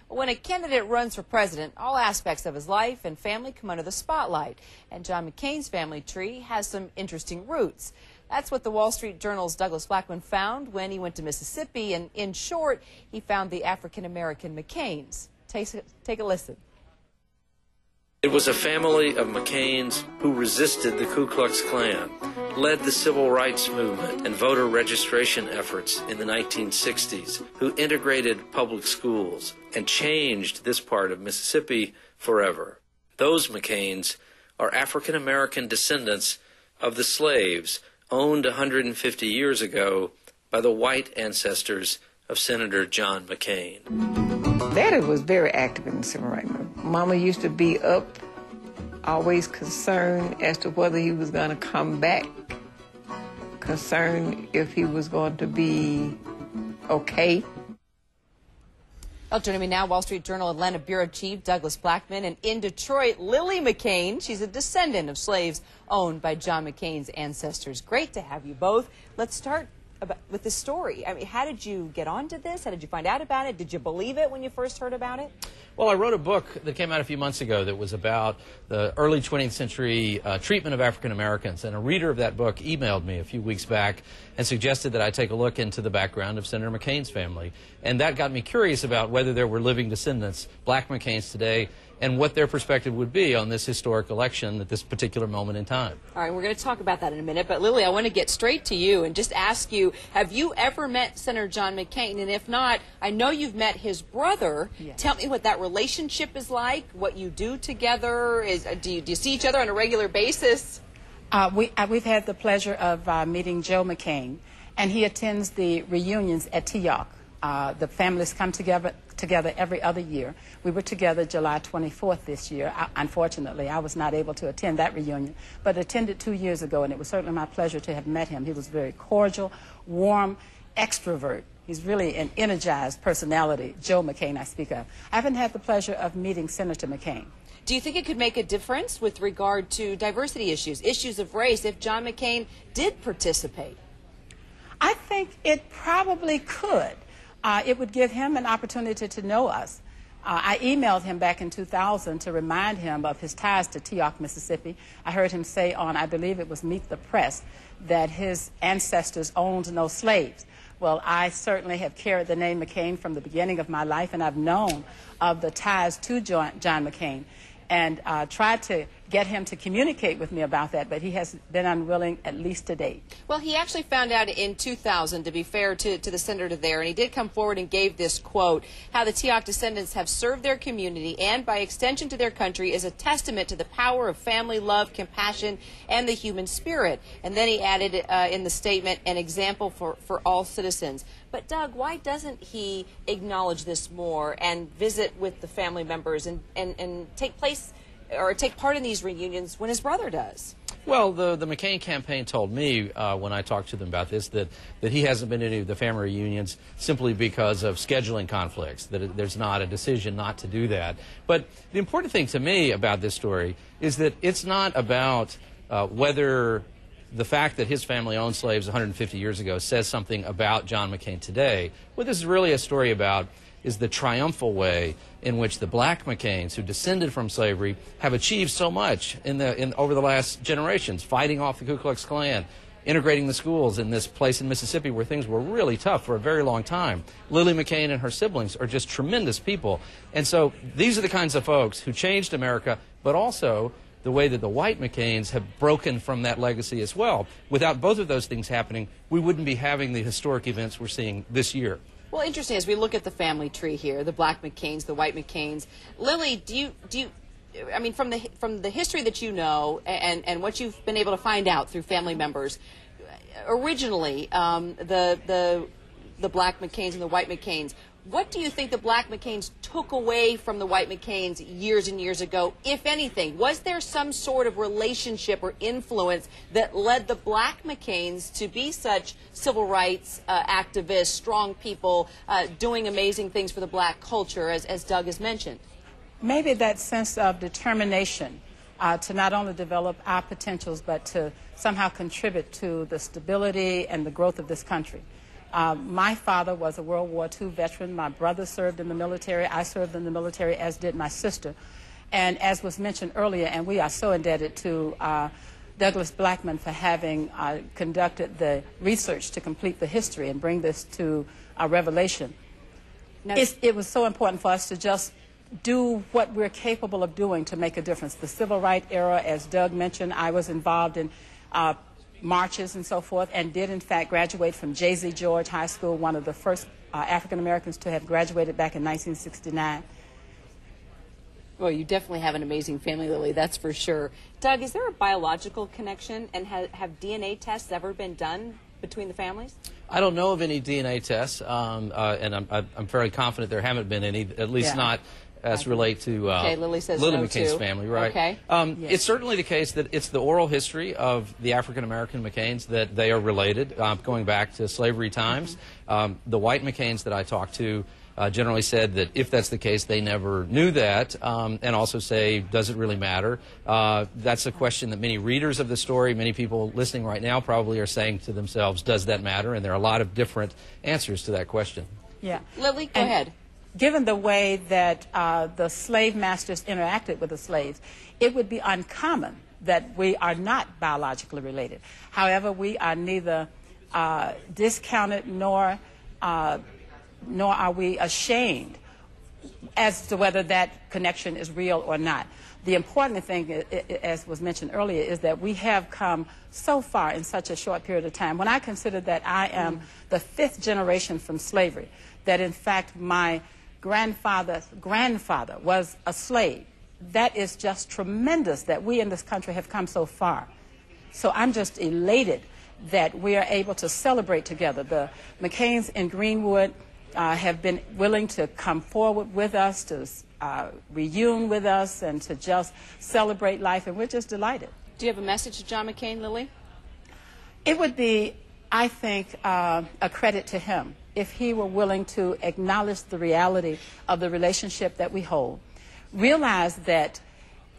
When a candidate runs for president, all aspects of his life and family come under the spotlight. And John McCain's family tree has some interesting roots. That's what the Wall Street Journal's Douglas Blackman found when he went to Mississippi. And in short, he found the African-American McCains. Take a listen. It was a family of McCains who resisted the Ku Klux Klan, led the civil rights movement and voter registration efforts in the 1960s, who integrated public schools and changed this part of Mississippi forever. Those McCains are African-American descendants of the slaves owned 150 years ago by the white ancestors of Senator John McCain. Daddy was very active in the civil rights movement. Mama used to be up, always concerned as to whether he was going to come back, concerned if he was going to be okay. Well, joining me now, Wall Street Journal Atlanta Bureau Chief Douglas Blackman, and in Detroit, Lily McCain. She's a descendant of slaves owned by John McCain's ancestors. Great to have you both. Let's start with this story. I mean, how did you get onto this? How did you find out about it? Did you believe it when you first heard about it? Well, I wrote a book that came out a few months ago that was about the early 20th century treatment of African Americans, and a reader of that book emailed me a few weeks back and suggested that I take a look into the background of Senator McCain's family. And that got me curious about whether there were living descendants, black McCains today, and what their perspective would be on this historic election at this particular moment in time. All right, we're going to talk about that in a minute, but Lily, I want to get straight to you and just ask you, have you ever met Senator John McCain? And if not, I know you've met his brother. Yes. Tell me what that relationship is like, what you do together. Do you see each other on a regular basis? We've had the pleasure of meeting Joe McCain, and he attends the reunions at TEOC. The families come together every other year. We were together July 24th this year. Unfortunately, I was not able to attend that reunion, but attended 2 years ago, and it was certainly my pleasure to have met him. He was very cordial, warm, extrovert. He's really an energized personality, Joe McCain I speak of. I haven't had the pleasure of meeting Senator McCain. Do you think it could make a difference with regard to diversity issues, issues of race, if John McCain did participate? I think it probably could. It would give him an opportunity to know us. I emailed him back in 2000 to remind him of his ties to TEOC, Mississippi. I heard him say on, I believe it was Meet the Press, that his ancestors owned no slaves. Well, I certainly have carried the name McCain from the beginning of my life, and I've known of the ties to John McCain, and tried to get him to communicate with me about that, but he has been unwilling, at least to date. Well, he actually found out in 2000, to be fair to the senator there, and he did come forward and gave this quote, how the TEOC descendants have served their community and, by extension to their country, is a testament to the power of family love, compassion, and the human spirit. And then he added in the statement, an example for all citizens. But, Doug, why doesn't he acknowledge this more and visit with the family members and take part in these reunions when his brother does? Well, the McCain campaign told me when I talked to them about this that he hasn't been to any of the family reunions simply because of scheduling conflicts, that there's not a decision not to do that. But the important thing to me about this story is that it's not about whether the fact that his family owned slaves 150 years ago says something about John McCain today. What this is really a story about is the triumphal way in which the black McCains, who descended from slavery, have achieved so much over the last generations, fighting off the Ku Klux Klan, integrating the schools in this place in Mississippi where things were really tough for a very long time. Lily McCain and her siblings are just tremendous people. And so these are the kinds of folks who changed America, but also the way that the white McCains have broken from that legacy as well. Without both of those things happening, we wouldn't be having the historic events we're seeing this year. Well, interesting, as we look at the family tree here, the black McCains, the white McCains. Lily, do you I mean, from the history that you know and what you've been able to find out through family members, originally, the black McCains and the white McCains, what do you think the black McCains took away from the white McCains years and years ago, if anything? Was there some sort of relationship or influence that led the black McCains to be such civil rights activists, strong people, doing amazing things for the black culture, as Doug has mentioned? Maybe that sense of determination to not only develop our potentials, but to somehow contribute to the stability and the growth of this country. My father was a World War II veteran. My brother served in the military. I served in the military, as did my sister. And as was mentioned earlier, and we are so indebted to Douglas Blackman for having conducted the research to complete the history and bring this to revelation. Now, It was so important for us to just do what we're capable of doing to make a difference. The civil rights era, as Doug mentioned, I was involved in marches and so forth, and did in fact graduate from J.Z. George High School, one of the first African Americans to have graduated back in 1969. well, you definitely have an amazing family, Lily, that's for sure. Doug, is there a biological connection, and have DNA tests ever been done between the families? I don't know of any DNA tests, and I'm fairly confident there haven't been any, at least not as relate to Lily says Lily no, McCain's too. family, right? Okay. Yes. It's certainly the case that it's the oral history of the African-American McCains that they are related, going back to slavery times. The white McCains that I talked to generally said that if that's the case, they never knew that, and also say, does it really matter? That's a question that many readers of the story, many people listening right now probably are saying to themselves, does that matter? And there are a lot of different answers to that question. Yeah. Lily, go ahead. Given the way that the slave masters interacted with the slaves, it would be uncommon that we are not biologically related. However, we are neither discounted nor are we ashamed as to whether that connection is real or not. The important thing, as was mentioned earlier, is that we have come so far in such a short period of time. When I consider that I am the 5th generation from slavery, that in fact my grandfather's grandfather was a slave, that is just tremendous that we in this country have come so far. So I'm just elated that we are able to celebrate together. The McCains in Greenwood have been willing to come forward with us, to reunion with us, and to just celebrate life, and we're just delighted. Do you have a message to John McCain, Lily? It would be, I think, a credit to him if he were willing to acknowledge the reality of the relationship that we hold. Realize that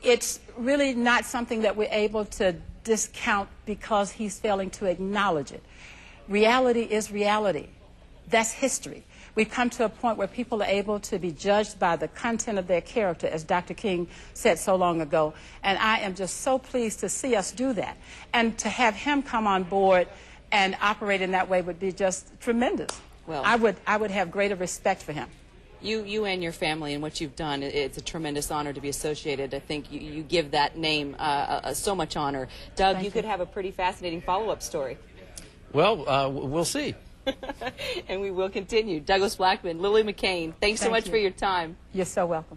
it's really not something that we're able to discount because he's failing to acknowledge it. Reality is reality. That's history. We've come to a point where people are able to be judged by the content of their character, as Dr. King said so long ago. And I am just so pleased to see us do that. And to have him come on board and operate in that way would be just tremendous. Well, I would have greater respect for him. You and your family and what you've done, it's a tremendous honor to be associated. I think you give that name so much honor. Doug, Thank you could have a pretty fascinating follow-up story. Well, we'll see. And we will continue. Douglas Blackman, Lily McCain, thanks so much for your time. You're so welcome.